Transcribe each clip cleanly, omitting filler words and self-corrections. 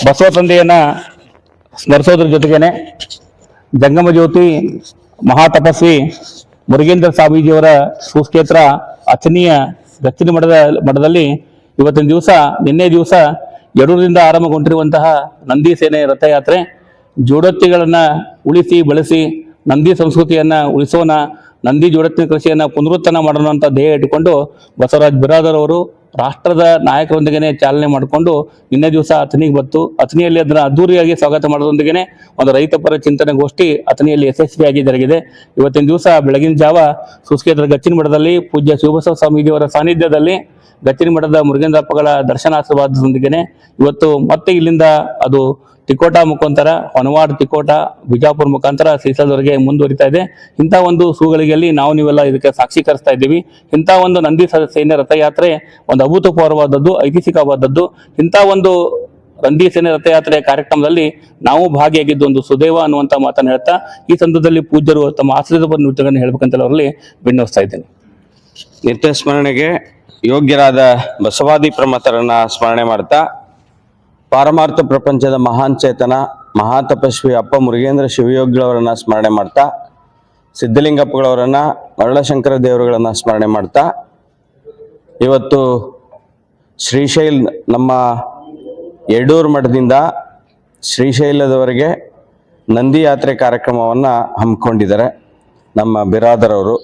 ಬಸವ ತಂದೆಯನ್ನ ಸ್ಮರಿಸೋದ್ರ ಜೊತೆಗೇನೆ ಜಂಗಮ ಜ್ಯೋತಿ ಮಹಾತಪಸ್ವಿ ಮುರುಗೇಂದ್ರ ಸ್ವಾಮೀಜಿಯವರ ಸುಕ್ಷೇತ್ರ ಅಚನೀಯ ಗಚ್ಚಿನ ಮಠದಲ್ಲಿ ಇವತ್ತಿನ ದಿವಸ ನಿನ್ನೆ ದಿವಸ ಯಡೂರಿನಿಂದ ಆರಂಭಗೊಂಡಿರುವಂತಹ ನಂದಿ ಸೇನೆ ರಥಯಾತ್ರೆ ಜೋಡತ್ತಿಗಳನ್ನ ಉಳಿಸಿ ಬೆಳೆಸಿ ನಂದಿ ಸಂಸ್ಕೃತಿಯನ್ನ ಉಳಿಸೋಣ, ನಂದಿ ಜೋಡತ್ತಿನ ಕೃಷಿಯನ್ನ ಪುನರುತ್ಥಾನ ಮಾಡೋಣ ಅಂತ ಧ್ಯೇಯ ಇಟ್ಟುಕೊಂಡು ಬಸವರಾಜ್ ಬಿರಾದರ್ ಅವರು ರಾಷ್ಟ್ರದ ನಾಯಕರೊಂದಿಗೆ ಚಾಲನೆ ಮಾಡಿಕೊಂಡು ನಿನ್ನೆ ದಿವಸ ಅಥಣಿಗೆ ಬಂತು. ಅಥಣಿಯಲ್ಲಿ ಅದನ್ನ ಅದ್ದೂರಿಯಾಗಿ ಸ್ವಾಗತ ಮಾಡೋದೊಂದಿಗೆ ಒಂದು ರೈತಪರ ಚಿಂತನೆ ಗೋಷ್ಠಿ ಅಥಣಿಯಲ್ಲಿ ಯಶಸ್ವಿಯಾಗಿ ಜರುಗಿದೆ. ಇವತ್ತಿನ ದಿವಸ ಬೆಳಗಿನ ಜಾವ ಸುಕ್ಷೇತ್ರ ಗಚ್ಚಿನ ಮಠದಲ್ಲಿ ಪೂಜ್ಯ ಶಿವಬಸವ ಸ್ವಾಮೀಜಿಯವರ ಸಾನ್ನಿಧ್ಯದಲ್ಲಿ ಗಚ್ಚಿನ ಮಠದ ಮುರುಗೇಂದ್ರಪ್ಪಗಳ ದರ್ಶನಾಶೀರ್ವಾದದೊಂದಿಗೆ ಇವತ್ತು ಮತ್ತೆ ಇಲ್ಲಿಂದ ಅದು ತಿಕೋಟ ಮುಖಾಂತರ ಹೊನವಾಡ, ತಿಕೋಟ, ಬಿಜಾಪುರ ಮುಖಾಂತರ ಶ್ರೀಶೈಲದವರೆಗೆ ಮುಂದುವರಿತಾ ಇದೆ. ಇಂಥ ಒಂದು ಸೂಗಳಿಗೆಯಲ್ಲಿ ನೀವೆಲ್ಲ ಇದಕ್ಕೆ ಸಾಕ್ಷೀಕರಿಸ್ತಾ ಇದ್ದೀವಿ. ಇಂಥ ಒಂದು ನಂದಿ ಸೈನ್ಯ ರಥಯಾತ್ರೆ ಒಂದು ಅಭೂತಪೂರ್ವವಾದದ್ದು, ಐತಿಹಾಸಿಕವಾದದ್ದು. ಇಂಥ ಒಂದು ನಂದಿ ಸೇನೆ ರಥಯಾತ್ರೆಯ ಕಾರ್ಯಕ್ರಮದಲ್ಲಿ ನಾವು ಭಾಗಿಯಾಗಿದ್ದು ಒಂದು ಸುದೈವ ಅನ್ನುವಂಥ ಮಾತನ್ನು ಹೇಳ್ತಾ ಈ ಸಂದರ್ಭದಲ್ಲಿ ಪೂಜ್ಯರು ತಮ್ಮ ಆಶ್ರಯದ ನುಡಿಗಳನ್ನು ಹೇಳ್ಬೇಕಂತ ಅವರಲ್ಲಿ ವಿನ್ನವಿಸ್ತಾ ಇದ್ದೇನೆ. ನಿತ್ಯ ಸ್ಮರಣೆಗೆ ಯೋಗ್ಯರಾದ ಬಸವಾದಿ ಪ್ರಮಥರನ್ನ ಸ್ಮರಣೆ ಮಾಡ್ತಾ ಪಾರಮಾರ್ಥ ಪ್ರಪಂಚದ ಮಹಾನ್ ಚೇತನ ಮಹಾತಪಸ್ವಿ ಅಪ್ಪ ಮುರುಗೇಂದ್ರ ಶಿವಯೋಗಿಗಳವರನ್ನ ಸ್ಮರಣೆ ಮಾಡ್ತಾ ಸಿದ್ಧಲಿಂಗಪ್ಪಗಳವರನ್ನ ಮರಳಶಂಕರ ದೇವರುಗಳನ್ನ ಸ್ಮರಣೆ ಮಾಡ್ತಾ ಇವತ್ತು ಶ್ರೀಶೈಲ್ ನಮ್ಮ ಯಡೂರು ಮಠದಿಂದ ಶ್ರೀಶೈಲದವರೆಗೆ ನಂದಿ ಯಾತ್ರೆ ಕಾರ್ಯಕ್ರಮವನ್ನು ಹಮ್ಮಿಕೊಂಡಿದ್ದಾರೆ ನಮ್ಮ ಬಿರಾದರ್ ಅವರು.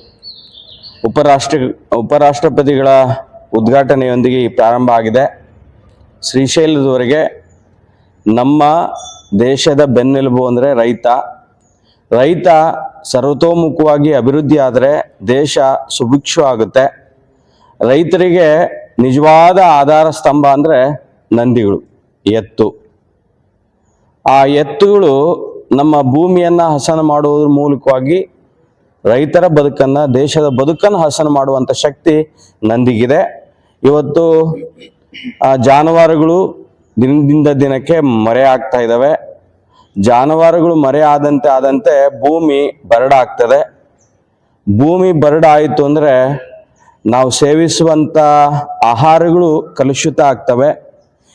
ಉಪರಾಷ್ಟ್ರಪತಿಗಳ ಉದ್ಘಾಟನೆಯೊಂದಿಗೆ ಈ ಪ್ರಾರಂಭ ಆಗಿದೆ. ಶ್ರೀಶೈಲದವರೆಗೆ ನಮ್ಮ ದೇಶದ ಬೆನ್ನೆಲುಬು ಅಂದರೆ ರೈತ ಸರ್ವತೋಮುಖವಾಗಿ ಅಭಿವೃದ್ಧಿ ಆದರೆ ದೇಶ ಸುಭಿಕ್ಷ ಆಗುತ್ತೆ. ರೈತರಿಗೆ ನಿಜವಾದ ಆಧಾರ ಸ್ತಂಭ ಅಂದರೆ ನಂದಿಗಳು, ಎತ್ತು. ಆ ಎತ್ತುಗಳು ನಮ್ಮ ಭೂಮಿಯನ್ನು ಹಸನ ಮಾಡುವುದರ ಮೂಲಕವಾಗಿ ರೈತರ ಬದುಕನ್ನು, ದೇಶದ ಬದುಕನ್ನು ಹಸನ ಮಾಡುವಂಥ ಶಕ್ತಿ ನಂದಿಗಿದೆ. ಇವತ್ತು ಜಾನುವಾರುಗಳು ದಿನದಿಂದ ದಿನಕ್ಕೆ ಮರೆ ಆಗ್ತಾ ಇದ್ದಾವೆ. ಜಾನುವಾರುಗಳು ಮರೆ ಆದಂತೆ ಭೂಮಿ ಬರಡಾಗ್ತದೆ. ಭೂಮಿ ಬರಡಾಯಿತು ಅಂದರೆ ನಾವು ಸೇವಿಸುವಂಥ ಆಹಾರಗಳು ಕಲುಷಿತ ಆಗ್ತವೆ.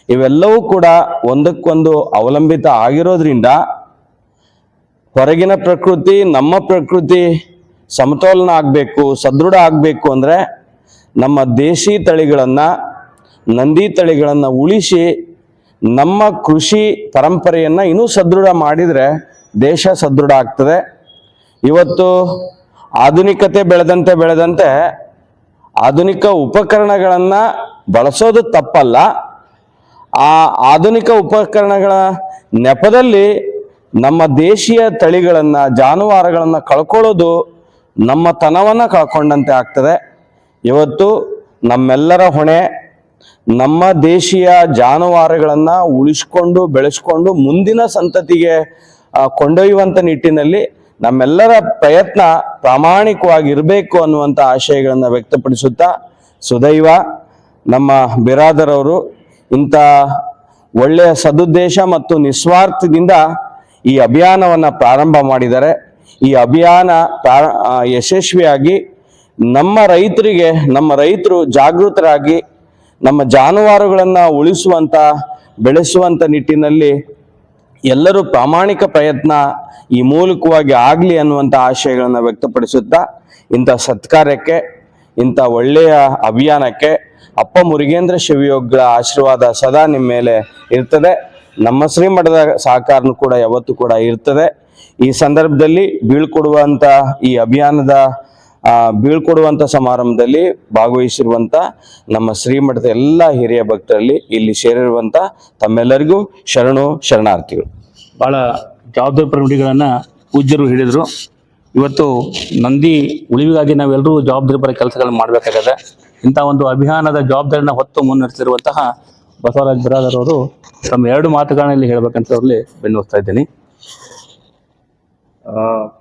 ಇವೆಲ್ಲವೂ ಕೂಡ ಒಂದಕ್ಕೊಂದು ಅವಲಂಬಿತ ಆಗಿರೋದ್ರಿಂದ ಹೊರಗಿನ ಪ್ರಕೃತಿ ನಮ್ಮ ಪ್ರಕೃತಿ ಸಮತೋಲನ ಆಗಬೇಕು, ಸದೃಢ ಆಗಬೇಕು ಅಂದರೆ ನಮ್ಮ ದೇಶಿ ತಳಿಗಳನ್ನು, ನಂದಿ ತಳಿಗಳನ್ನು ಉಳಿಸಿ ನಮ್ಮ ಕೃಷಿ ಪರಂಪರೆಯನ್ನು ಇನ್ನೂ ಸದೃಢ ಮಾಡಿದರೆ ದೇಶ ಸದೃಢ ಆಗ್ತದೆ. ಇವತ್ತು ಆಧುನಿಕತೆ ಬೆಳೆದಂತೆ ಆಧುನಿಕ ಉಪಕರಣಗಳನ್ನು ಬಳಸೋದು ತಪ್ಪಲ್ಲ. ಆ ಆಧುನಿಕ ಉಪಕರಣಗಳ ನೆಪದಲ್ಲಿ ನಮ್ಮ ದೇಶೀಯ ತಳಿಗಳನ್ನು, ಜಾನುವಾರುಗಳನ್ನು ಕಳ್ಕೊಳ್ಳೋದು ನಮ್ಮ ತನವನ್ನು ಕಳ್ಕೊಂಡಂತೆ ಆಗ್ತದೆ. ಇವತ್ತು ನಮ್ಮೆಲ್ಲರ ಹೊಣೆ ನಮ್ಮ ದೇಶೀಯ ಜಾನುವಾರುಗಳನ್ನು ಉಳಿಸ್ಕೊಂಡು ಬೆಳೆಸ್ಕೊಂಡು ಮುಂದಿನ ಸಂತತಿಗೆ ಕೊಂಡೊಯ್ಯುವಂಥ ನಿಟ್ಟಿನಲ್ಲಿ ನಮ್ಮೆಲ್ಲರ ಪ್ರಯತ್ನ ಪ್ರಾಮಾಣಿಕವಾಗಿರಬೇಕು ಅನ್ನುವಂಥ ಆಶಯಗಳನ್ನು ವ್ಯಕ್ತಪಡಿಸುತ್ತಾ ಸುದೈವ ನಮ್ಮ ಬಿರಾದರ್ ಅವರು ಇಂಥ ಒಳ್ಳೆಯ ಸದುದ್ದೇಶ ಮತ್ತು ನಿಸ್ವಾರ್ಥದಿಂದ ಈ ಅಭಿಯಾನವನ್ನು ಪ್ರಾರಂಭ ಮಾಡಿದ್ದಾರೆ. ಈ ಅಭಿಯಾನ ಯಶಸ್ವಿಯಾಗಿ ನಮ್ಮ ರೈತರು ಜಾಗೃತರಾಗಿ ನಮ್ಮ ಜಾನುವಾರುಗಳನ್ನು ಉಳಿಸುವಂಥ, ಬೆಳೆಸುವಂಥ ನಿಟ್ಟಿನಲ್ಲಿ ಎಲ್ಲರೂ ಪ್ರಾಮಾಣಿಕ ಪ್ರಯತ್ನ ಈ ಮೂಲಕವಾಗಿ ಆಗಲಿ ಅನ್ನುವಂಥ ಆಶಯಗಳನ್ನು ವ್ಯಕ್ತಪಡಿಸುತ್ತಾ ಇಂಥ ಸತ್ಕಾರ್ಯಕ್ಕೆ, ಇಂಥ ಒಳ್ಳೆಯ ಅಭಿಯಾನಕ್ಕೆ ಅಪ್ಪ ಮುರುಗೇಂದ್ರ ಶಿವಯೋಗಿಗಳ ಆಶೀರ್ವಾದ ಸದಾ ನಿಮ್ಮ ಮೇಲೆ ಇರ್ತದೆ. ನಮ್ಮ ಶ್ರೀಮಠದ ಸಹಕಾರನೂ ಕೂಡ ಯಾವತ್ತೂ ಕೂಡ ಇರ್ತದೆ. ಈ ಸಂದರ್ಭದಲ್ಲಿ ಬೀಳ್ಕೊಡುವಂಥ ಈ ಅಭಿಯಾನದ ಬೀಳ್ಕೊಡುವಂಥ ಸಮಾರಂಭದಲ್ಲಿ ಭಾಗವಹಿಸಿರುವಂಥ ನಮ್ಮ ಶ್ರೀಮಠದ ಎಲ್ಲ ಹಿರಿಯ ಭಕ್ತರಲ್ಲಿ ಇಲ್ಲಿ ಸೇರಿರುವಂಥ ತಮ್ಮೆಲ್ಲರಿಗೂ ಶರಣಾರ್ಥಿಗಳು. ಭಾಳ ಜವಾಬ್ದಾರಿ ನುಡಿಗಳನ್ನು ಪೂಜ್ಯರು ಹೇಳಿದರು. ಇವತ್ತು ನಂದಿ ಉಳಿವಿಗಾಗಿ ನಾವೆಲ್ಲರೂ ಜವಾಬ್ದಾರಿಪರ ಕೆಲಸಗಳನ್ನು ಮಾಡಬೇಕಾಗಿದೆ. ಇಂಥ ಒಂದು ಅಭಿಯಾನದ ಜವಾಬ್ದಾರಿನ ಹೊತ್ತು ಮುನ್ನಡೆಸಿರುವಂತಹ ಬಸವರಾಜ್ ಬಿರಾದರ್ ಅವರು ತಮ್ಮ 2 ಮಾತುಗಳನ್ನ ಇಲ್ಲಿ ಹೇಳ್ಬೇಕಂತ ಅವರಲ್ಲಿ ಬೆನ್ನೋಸ್ತಾ ಇದ್ದೀನಿ.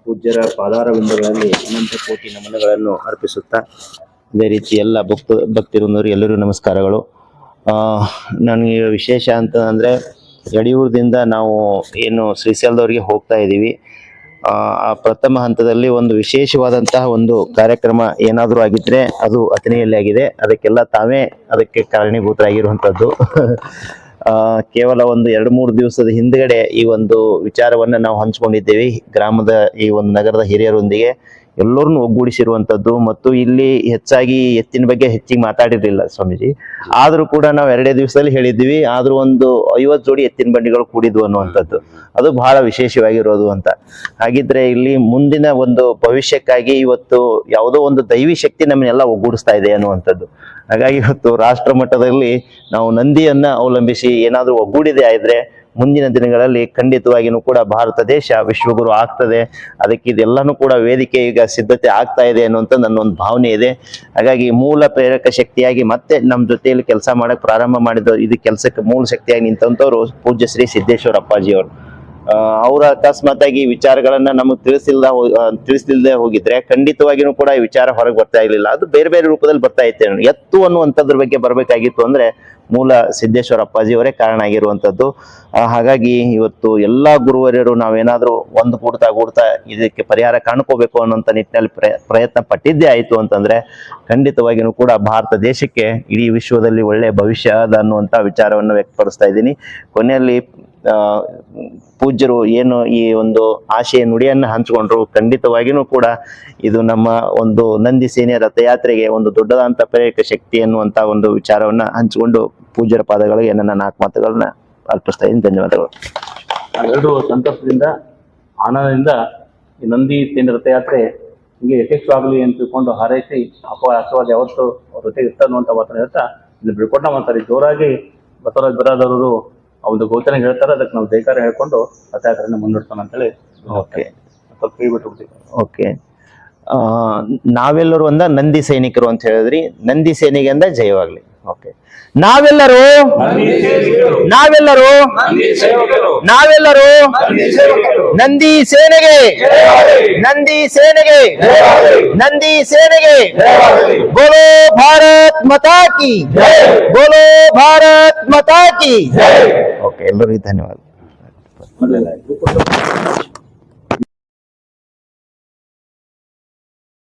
ಪೂಜ್ಯರ ಪಾದಾರವಿಂದಗಳಲ್ಲಿ ಅನಂತ ಕೋಟಿ ನಮನಗಳನ್ನು ಅರ್ಪಿಸುತ್ತಾ ಇದೇ ರೀತಿ ಎಲ್ಲ ಭಕ್ತಿರುಂದವರು ಎಲ್ಲರಿಗೂ ನಮಸ್ಕಾರಗಳು. ನನಗೆ ವಿಶೇಷ ಅಂತಂದರೆ ಯಡಿಯೂರದಿಂದ ನಾವು ಏನು ಶ್ರೀಶೈಲದವರೆಗೆ ಹೋಗ್ತಾ ಇದ್ದೀವಿ. ಆ ಪ್ರಥಮ ಹಂತದಲ್ಲಿ ಒಂದು ವಿಶೇಷವಾದಂತಹ ಒಂದು ಕಾರ್ಯಕ್ರಮ ಏನಾದರೂ ಆಗಿದ್ರೆ ಅದು ಅಥಣಿಯಲ್ಲಿ ಆಗಿದೆ. ಅದಕ್ಕೆಲ್ಲ ತಾವೇ ಅದಕ್ಕೆ ಕಾರಣೀಭೂತರಾಗಿರುವಂಥದ್ದು. ಕೇವಲ ಒಂದು 2-3 ದಿವಸದ ಹಿಂದ್ಗಡೆ ಈ ಒಂದು ವಿಚಾರವನ್ನ ನಾವು ಹಂಚ್ಕೊಂಡಿದ್ದೇವೆ ಗ್ರಾಮದ ಈ ಒಂದು ನಗರದ ಹಿರಿಯರೊಂದಿಗೆ ಎಲ್ಲರನ್ನು ಒಗ್ಗೂಡಿಸಿರುವಂತದ್ದು. ಮತ್ತು ಇಲ್ಲಿ ಹೆಚ್ಚಾಗಿ ಎತ್ತಿನ ಬಗ್ಗೆ ಹೆಚ್ಚಿಗೆ ಮಾತಾಡಿರ್ಲಿಲ್ಲ ಸ್ವಾಮೀಜಿ, ಆದ್ರೂ ಕೂಡ ನಾವು 2 ದಿವಸದಲ್ಲಿ ಹೇಳಿದ್ವಿ. ಆದ್ರೂ ಒಂದು 50 ಜೋಡಿ ಎತ್ತಿನ ಬಂಡಿಗಳು ಕೂಡಿದ್ವು ಅನ್ನುವಂಥದ್ದು, ಅದು ಬಹಳ ವಿಶೇಷವಾಗಿರೋದು ಅಂತ. ಹಾಗಿದ್ರೆ ಇಲ್ಲಿ ಮುಂದಿನ ಒಂದು ಭವಿಷ್ಯಕ್ಕಾಗಿ ಇವತ್ತು ಯಾವುದೋ ಒಂದು ದೈವಿ ಶಕ್ತಿ ನಮ್ಮನ್ನೆಲ್ಲ ಒಗ್ಗೂಡಿಸ್ತಾ ಇದೆ ಅನ್ನುವಂಥದ್ದು. ಹಾಗಾಗಿ ಇವತ್ತು ರಾಷ್ಟ್ರ ಮಟ್ಟದಲ್ಲಿ ನಾವು ನಂದಿಯನ್ನ ಅವಲಂಬಿಸಿ ಏನಾದ್ರೂ ಒಗ್ಗೂಡಿದೆ ಆದ್ರೆ ಮುಂದಿನ ದಿನಗಳಲ್ಲಿ ಖಂಡಿತವಾಗಿಯೂ ಕೂಡ ಭಾರತ ದೇಶ ವಿಶ್ವಗುರು ಆಗ್ತದೆ. ಅದಕ್ಕೆ ಇದೆಲ್ಲಾನು ಕೂಡ ವೇದಿಕೆ ಈಗ ಸಿದ್ಧತೆ ಆಗ್ತಾ ಇದೆ ಅನ್ನುವಂಥ ನನ್ನೊಂದು ಭಾವನೆ ಇದೆ. ಹಾಗಾಗಿ ಮೂಲ ಪ್ರೇರಕ ಶಕ್ತಿಯಾಗಿ ಮತ್ತೆ ನಮ್ಮ ಜೊತೆಯಲ್ಲಿ ಕೆಲಸ ಮಾಡಕ್ ಪ್ರಾರಂಭ ಮಾಡಿದ ಇದು ಕೆಲಸಕ್ಕೆ ಮೂಲ ಶಕ್ತಿಯಾಗಿ ನಿಂತಂತವ್ರು ಪೂಜ್ಯ ಶ್ರೀ ಸಿದ್ದೇಶ್ವರ ಅಪ್ಪಾಜಿ ಅವರು. ಅವರ ಅಕಸ್ಮಾತ್ ಆಗಿ ವಿಚಾರಗಳನ್ನ ನಮಗೆ ತಿಳಿಸಿಲ್ದೆ ಹೋಗಿದ್ರೆ ಖಂಡಿತವಾಗಿಯೂ ಕೂಡ ಈ ವಿಚಾರ ಹೊರಗೆ ಬರ್ತಾ ಇರ್ಲಿಲ್ಲ. ಅದು ಬೇರೆ ಬೇರೆ ರೂಪದಲ್ಲಿ ಬರ್ತಾ ಇತ್ತು. ಎತ್ತು ಅನ್ನುವಂಥದ್ರ ಬಗ್ಗೆ ಬರ್ಬೇಕಾಗಿತ್ತು ಅಂದ್ರೆ ಮೂಲ ಸಿದ್ದೇಶ್ವರ ಅಪ್ಪಾಜಿ ಅವರೇ ಕಾರಣ ಆಗಿರುವಂತದ್ದು. ಹಾಗಾಗಿ ಇವತ್ತು ಎಲ್ಲಾ ಗುರುವರ್ಯರು ನಾವೇನಾದ್ರೂ ಒಂದು ಕೂಡ್ತಾ ಇದಕ್ಕೆ ಪರಿಹಾರ ಕಾಣ್ಕೋಬೇಕು ಅನ್ನೋಂಥ ನಿಟ್ಟಿನಲ್ಲಿ ಪ್ರಯತ್ನ ಪಟ್ಟಿದ್ದೇ ಆಯ್ತು ಅಂತಂದ್ರೆ ಖಂಡಿತವಾಗಿಯೂ ಕೂಡ ಭಾರತ ದೇಶಕ್ಕೆ ಇಡೀ ವಿಶ್ವದಲ್ಲಿ ಒಳ್ಳೆ ಭವಿಷ್ಯ ಅದ ಅನ್ನುವಂಥ ವಿಚಾರವನ್ನು ವ್ಯಕ್ತಪಡಿಸ್ತಾ ಇದ್ದೀನಿ. ಕೊನೆಯಲ್ಲಿ ಪೂಜ್ಯರು ಏನು ಈ ಒಂದು ಆಶಯ ನುಡಿಯನ್ನ ಹಂಚಿಕೊಂಡ್ರು, ಖಂಡಿತವಾಗಿಯೂ ಕೂಡ ಇದು ನಮ್ಮ ಒಂದು ನಂದಿ ಸೇನೆಯ ರಥಯಾತ್ರೆಗೆ ಒಂದು ದೊಡ್ಡದಾದಂತ ಪ್ರೇರಕ ಶಕ್ತಿ ಅನ್ನುವಂತ ಒಂದು ವಿಚಾರವನ್ನ ಹಂಚಿಕೊಂಡು ಪೂಜ್ಯರ ಪಾದಗಳಿಗೆ ನನ್ನ 4 ಮಾತುಗಳನ್ನ ಅರ್ಪಿಸ್ತಾ ಇದ್ದೀನಿ. ಧನ್ಯವಾದಗಳು. ನಾವೆಲ್ಲರೂ ಸಂತಸದಿಂದ ಆನಂದದಿಂದ ಈ ನಂದಿ ಸೇನೆ ರಥಯಾತ್ರೆ ಹೀಗೆ ಯಶಸ್ವಾಗಲಿ ಅಂತ ತಿಳ್ಕೊಂಡು ಹಾರೈಸಿ ಆಶೀರ್ವಾದ ಯಾವತ್ತು ಅವ್ರ ಜೊತೆ ಇರ್ತಾ ಅನ್ನುವಂಥ ಮಾತನ್ನ ಹೇಳ್ತಾ ಇಲ್ಲಿ ಬಿಳ್ಕೊಂಡ ಮಾತಾಡಿ ಜೋರಾಗಿ ಬಸವರಾಜ್ ಬರಾದವರು ಆ ಒಂದು ಗೋಚನೆ ಹೇಳ್ತಾರೆ. ಅದಕ್ಕೆ ನಾವು ಜೈಕಾರ ಹೇಳ್ಕೊಂಡು ರಥಯಾತ್ರೆಯನ್ನು ಮುನ್ನಡೆಸೋಣ ಅಂತೇಳಿ ಸ್ವಲ್ಪ ಕೈ ಬಿಟ್ಟು ಓಕೆ. ನಾವೆಲ್ಲರೂ ಒಂದ ನಂದಿ ಸೈನಿಕರು ಅಂತ ಹೇಳಿದ್ರಿ. ನಂದಿ ಸೇನೆಗೆ ಅಂದ ಜಯವಾಗ್ಲಿ. ಓಕೆ, ನಾವೆಲ್ಲರೂ ನಂದಿ ಸೇನೆಗೆ, ನಂದಿ ಸೇನೆಗೆ, ನಂದಿ ಸೇನೆಗೆ. ಬೋಲೋ ಭಾರತ್ ಮಾತಾ ಕಿ, ಬೋಲೋ ಭಾರತ್ ಮಾತಾ ಕಿ. ಓಕೆ, ಎಲ್ಲರಿಗೂ ಧನ್ಯವಾದ.